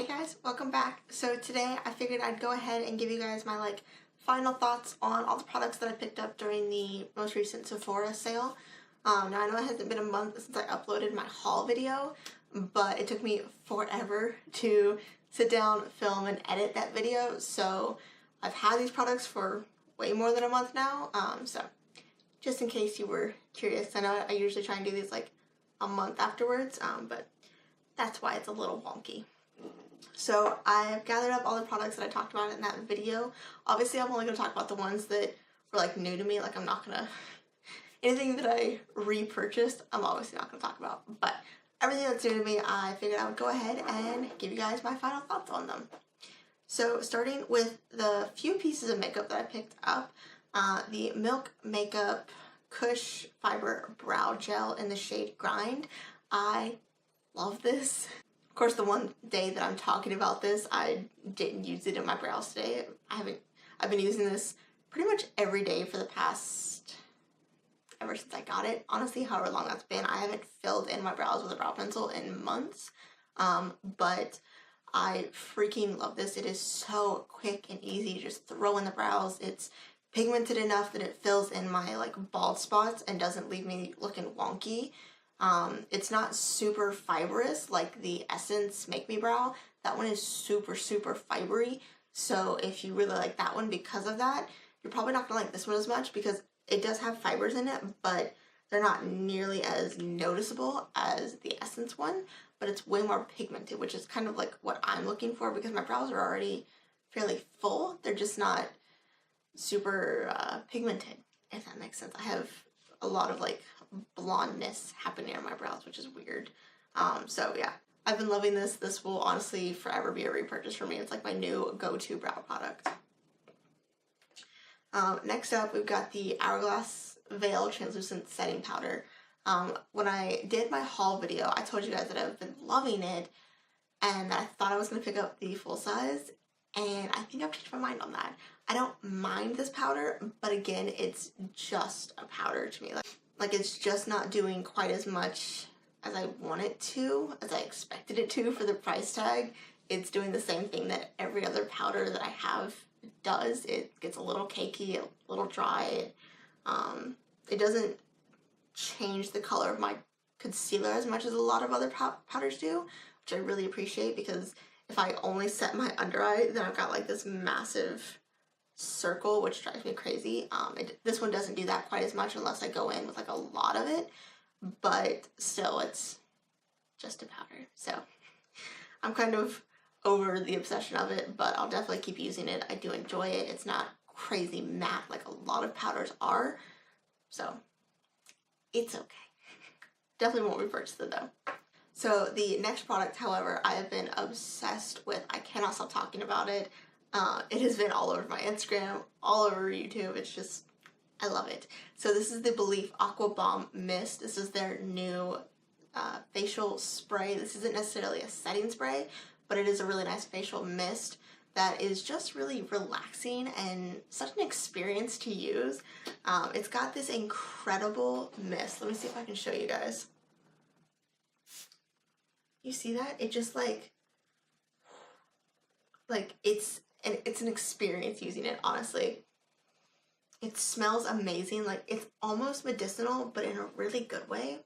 guys, welcome back. So today I figured I'd go ahead and give you guys my final thoughts on all the products that I picked up during the most recent Sephora sale. Now I know it hasn't been a month since I uploaded my haul video, but it took me forever to sit down, film, and edit that video. So I've had these products for way more than a month now. So just in case you were curious, I know I usually try and do these like a month afterwards, but that's why it's a little wonky. So I've gathered up all the products that I talked about in that video. Obviously, I'm only going to talk about the ones that were like new to me. Like I'm not going to, anything that I repurchased, I'm obviously not going to talk about. But everything that's new to me, I figured I would go ahead and give you guys my final thoughts on them. So starting with the few pieces of makeup that I picked up, the Milk Makeup Kush Fiber Brow Gel in the shade Grind. I love this. Of course, the one day that I'm talking about this, I didn't use it in my brows today. I've been using this pretty much every day for the past, ever since I got it. Honestly, however long that's been, I haven't filled in my brows with a brow pencil in months. But I freaking love this. It is so quick and easy to just throw in the brows. It's pigmented enough that it fills in my bald spots and doesn't leave me looking wonky. It's not super fibrous like the Essence Make Me Brow. That one is super fibery. So if you really like that one because of that, you're probably not gonna like this one as much because it does have fibers in it, but they're not nearly as noticeable as the Essence one, but it's way more pigmented, which is kind of like what I'm looking for because my brows are already fairly full. They're just not super pigmented, if that makes sense. I have a lot of blondness happening on my brows, which is weird. So yeah, I've been loving this. This will honestly forever be a repurchase for me. It's like my new go-to brow product. Next up, we've got the Hourglass Veil Translucent Setting Powder. When I did my haul video, I told you guys that I've been loving it and that I thought I was going to pick up the full size, and I think I've changed my mind on that. I don't mind this powder, but again, it's just a powder to me. Like it's just not doing quite as much as I want it to, as I expected it to for the price tag. It's doing the same thing that every other powder that I have does. It gets a little cakey, a little dry. It doesn't change the color of my concealer as much as a lot of other powders do, which I really appreciate because if I only set my under eye, then I've got this massive circle, which drives me crazy. This one doesn't do that quite as much unless I go in with a lot of it, but still it's just a powder. So I'm kind of over the obsession of it, but I'll definitely keep using it. I do enjoy it. It's not crazy matte like a lot of powders are, so it's okay. Definitely won't repurchase it though. So the next product, however, I have been obsessed with. I cannot stop talking about it. It has been all over my Instagram, all over YouTube. It's just, I love it. So this is the belif Aqua Bomb Mist. This is their new facial spray. This isn't necessarily a setting spray, but it is a really nice facial mist that is just really relaxing and such an experience to use. It's got this incredible mist. Let me see if I can show you guys. You see that? It just it's an experience using it, honestly. It smells amazing. It's almost medicinal, but in a really good way.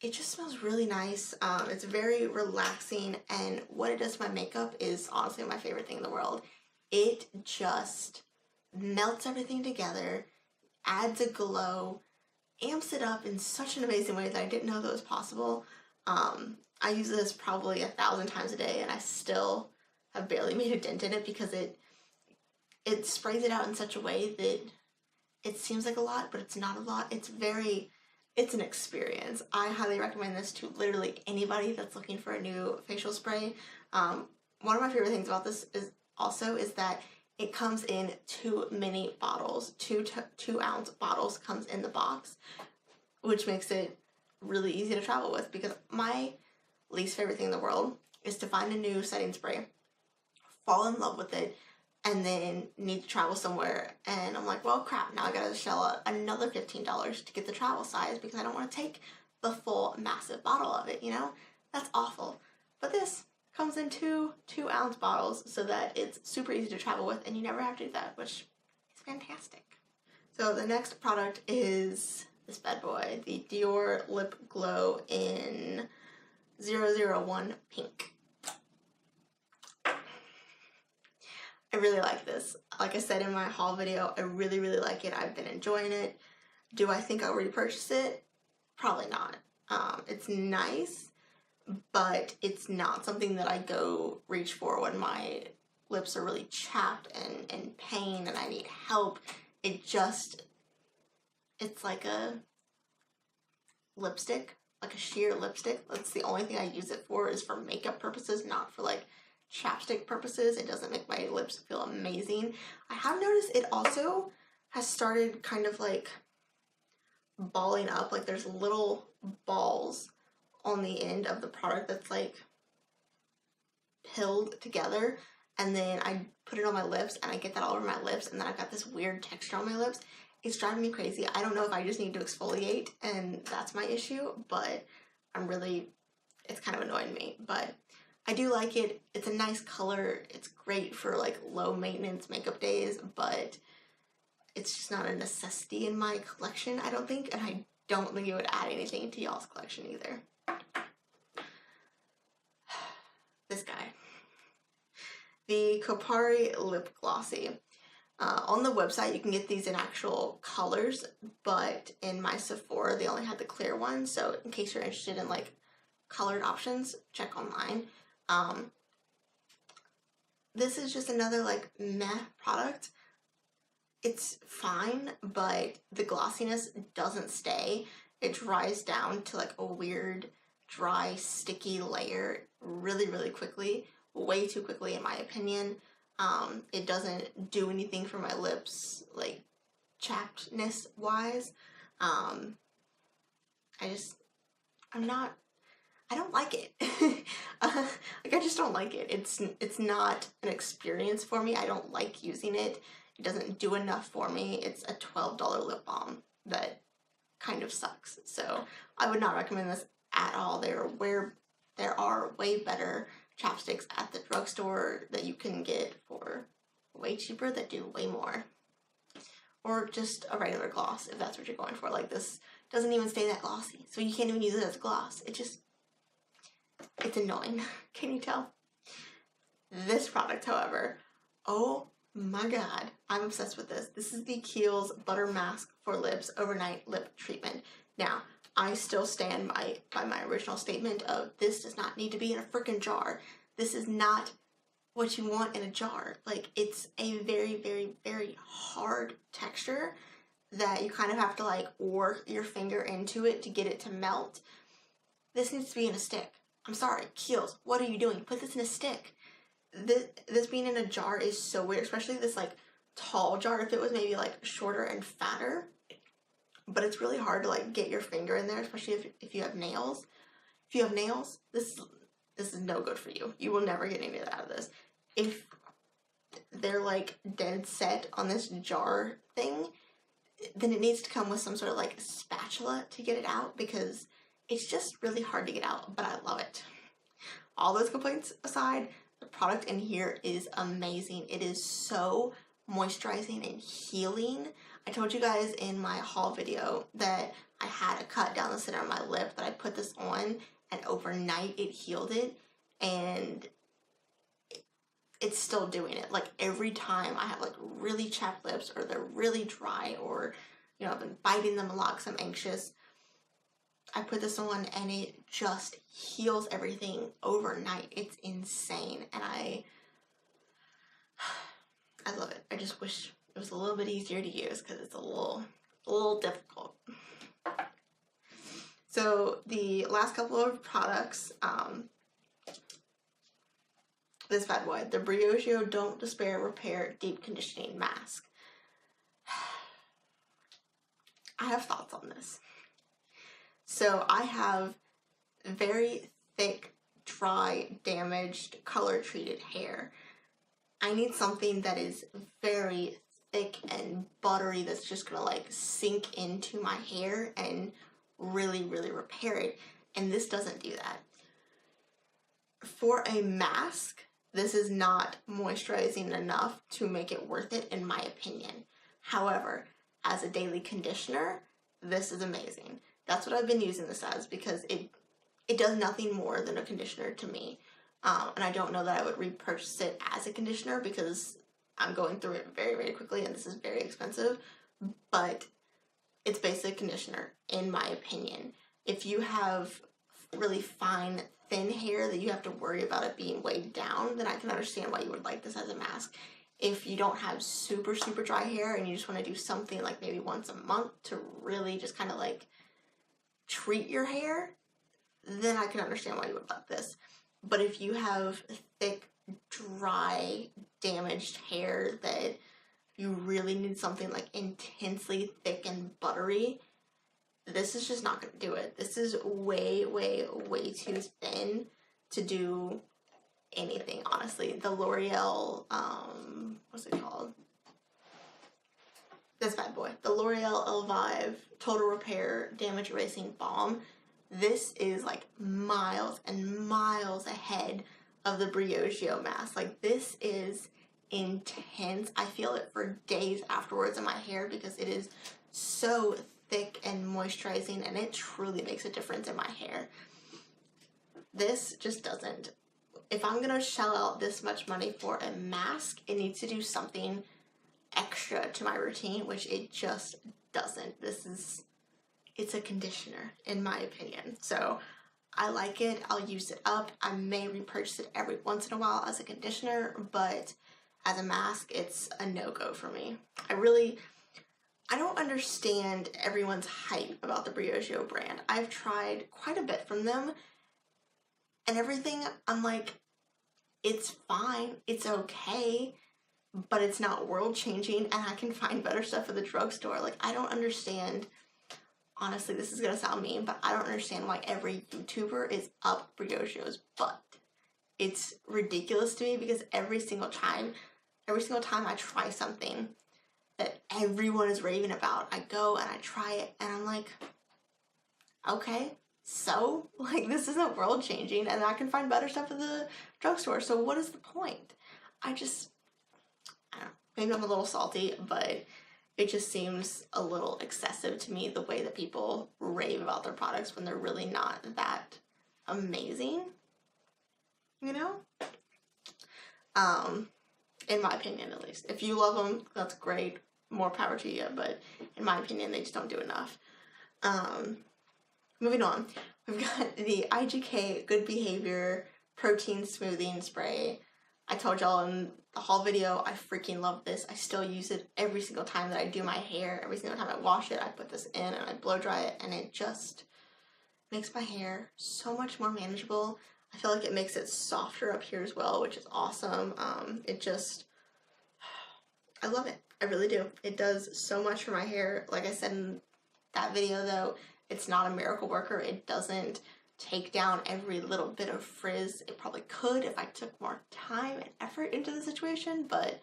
It just smells really nice. It's very relaxing, and what it does to my makeup is honestly my favorite thing in the world. It just melts everything together, adds a glow, amps it up in such an amazing way that I didn't know that was possible. I use this probably 1,000 times a day and I still have barely made a dent in it because it sprays it out in such a way that it seems like a lot, but it's not a lot. It's an experience. I highly recommend this to literally anybody that's looking for a new facial spray. One of my favorite things about this is that it comes in 2 mini bottles. 2-ounce bottles comes in the box, which makes it really easy to travel with because my least favorite thing in the world is to find a new setting spray, fall in love with it, and then need to travel somewhere, and I'm like, well crap, now I gotta shell out another $15 to get the travel size because I don't want to take the full massive bottle of it, you know? That's awful. But this comes in two 2-ounce bottles so that it's super easy to travel with and you never have to do that, which is fantastic. So the next product is this bad boy, the Dior Lip Glow in 001 Pink. I really like this. Like I said in my haul video, I really like it. I've been enjoying it. Do I think I'll repurchase it? Probably not. It's nice, but it's not something that I go reach for when my lips are really chapped and in pain and I need help. It's like a lipstick, like a sheer lipstick. That's the only thing I use it for, is for makeup purposes, not for like chapstick purposes. It doesn't make my lips feel amazing. I have noticed it also has started kind of like balling up, like there's little balls on the end of the product that's like pilled together, and then I put it on my lips and I get that all over my lips, and then I've got this weird texture on my lips. It's driving me crazy. I don't know if I just need to exfoliate and that's my issue, but it's kind of annoying me. But I do like it. It's a nice color. It's great for like low maintenance makeup days, but it's just not a necessity in my collection, I don't think, and I don't think it would add anything to y'all's collection either. This guy. The Kopari Lip Glossy. On the website, you can get these in actual colors, but in my Sephora, they only had the clear one, so in case you're interested in like colored options, check online. This is just another like meh product. It's fine, but the glossiness doesn't stay. It dries down to like a weird, dry, sticky layer really quickly. Way too quickly, in my opinion. It doesn't do anything for my lips, like, chappedness wise. I don't like it. Like, I just don't like it. It's not an experience for me. I don't like using it. It doesn't do enough for me. It's a $12 lip balm that kind of sucks. So I would not recommend this at all. There are way better chapsticks at the drugstore that you can get for way cheaper that do way more. Or just a regular gloss if that's what you're going for. Like, this doesn't even stay that glossy, so you can't even use it as a gloss. It's annoying. Can you tell? This product, however, oh my god, I'm obsessed with this. This is the Kiehl's Buttermask for Lips Overnight Lip Treatment. Now, I still stand by my original statement of this does not need to be in a freaking jar. This is not what you want in a jar. Like, it's a very hard texture that you kind of have to like work your finger into it to get it to melt. This needs to be in a stick. I'm sorry, Kiehl's, what are you doing? Put this in a stick. This being in a jar is so weird, especially this like tall jar. If it was maybe like shorter and fatter, but it's really hard to like get your finger in there, especially if you have nails. If you have nails, this is no good for you. You will never get any of that out of this. If they're like dead set on this jar thing, then it needs to come with some sort of like spatula to get it out, because it's just really hard to get out, but I love it. All those complaints aside, the product in here is amazing. It is so moisturizing and healing. I told you guys in my haul video that I had a cut down the center of my lip, that I put this on and overnight it healed it, and it's still doing it. Like, every time I have like really chapped lips, or they're really dry, or you know, I've been biting them a lot because I'm anxious, I put this on and it just heals everything overnight. It's insane, and I love it. I just wish it was a little bit easier to use, because it's a little difficult. So the last couple of products, this bad boy, the Briogeo Don't Despair Repair Deep Conditioning Mask. I have thoughts on this. So I have very thick, dry, damaged, color-treated hair. I need something that is very thick and buttery, that's just gonna like sink into my hair and really repair it. And this doesn't do that. For a mask, this is not moisturizing enough to make it worth it, in my opinion. However, as a daily conditioner, this is amazing. That's what I've been using this as, because it does nothing more than a conditioner to me. And I don't know that I would repurchase it as a conditioner because I'm going through it very, very quickly and this is very expensive. But it's basically a conditioner, in my opinion. If you have really fine, thin hair that you have to worry about it being weighed down, then I can understand why you would like this as a mask. If you don't have super, super dry hair and you just want to do something like maybe once a month to really just kind of like treat your hair, then I can understand why you would like this. But if you have thick, dry, damaged hair that you really need something like intensely thick and buttery, this is just not going to do it. This is way, way, way too thin to do anything, honestly. The L'Oreal, what's it called? This bad boy. The L'Oreal Elvive Total Repair Damage Erasing Balm. This is like miles and miles ahead of the Briogeo mask. Like, this is intense. I feel it for days afterwards in my hair because it is so thick and moisturizing, and it truly makes a difference in my hair. This just doesn't. If I'm gonna shell out this much money for a mask, it needs to do something extra to my routine, which it just doesn't. It's a conditioner, in my opinion. So I like it. I'll use it up. I may repurchase it every once in a while as a conditioner, but as a mask, it's a no-go for me. I don't understand everyone's hype about the Briogeo brand. I've tried quite a bit from them, and everything, I'm like, it's fine, it's okay, but it's not world-changing, and I can find better stuff at the drugstore. Like, I don't understand, honestly, this is gonna sound mean, but I don't understand why every YouTuber is up Briogeo's butt. It's ridiculous to me because every single time I try something that everyone is raving about, I go and I try it and I'm like, okay, so, like, this isn't world changing and I can find better stuff at the drugstore, so what is the point? I don't know, maybe I'm a little salty, but it just seems a little excessive to me, the way that people rave about their products when they're really not that amazing, you know? In my opinion, at least. If you love them, that's great. More power to you. But in my opinion, they just don't do enough. Moving on. We've got the IGK Good Behavior Protein Smoothing Spray. I told y'all in the haul video, I freaking love this. I still use it every single time that I do my hair. Every single time I wash it, I put this in and I blow dry it. And it just makes my hair so much more manageable. I feel like it makes it softer up here as well, which is awesome. I love it. I really do. It does so much for my hair. Like I said in that video though, it's not a miracle worker. It doesn't take down every little bit of frizz. It probably could if I took more time and effort into the situation, but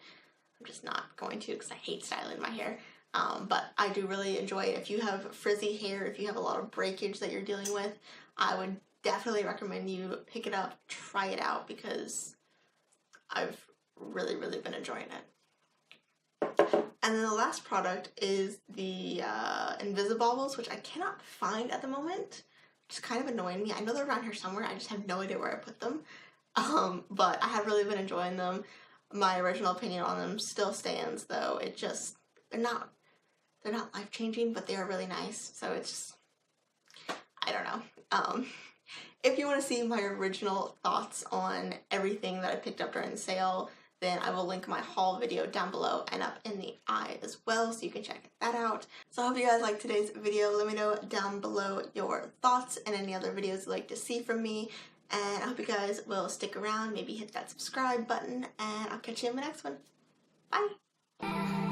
I'm just not going to because I hate styling my hair. But I do really enjoy it. If you have frizzy hair, if you have a lot of breakage that you're dealing with, I would definitely recommend you pick it up, try it out, because I've really, really been enjoying it. And then the last product is the Invisibobbles, which I cannot find at the moment, which is kind of annoying me. I know they're around here somewhere, I just have no idea where I put them. But I have really been enjoying them. My original opinion on them still stands, though. They're not life-changing, but they are really nice, so it's just, I don't know. If you want to see my original thoughts on everything that I picked up during the sale, then I will link my haul video down below and up in the eye as well, so you can check that out. So I hope you guys liked today's video. Let me know down below your thoughts and any other videos you'd like to see from me. And I hope you guys will stick around, maybe hit that subscribe button, and I'll catch you in the next one. Bye!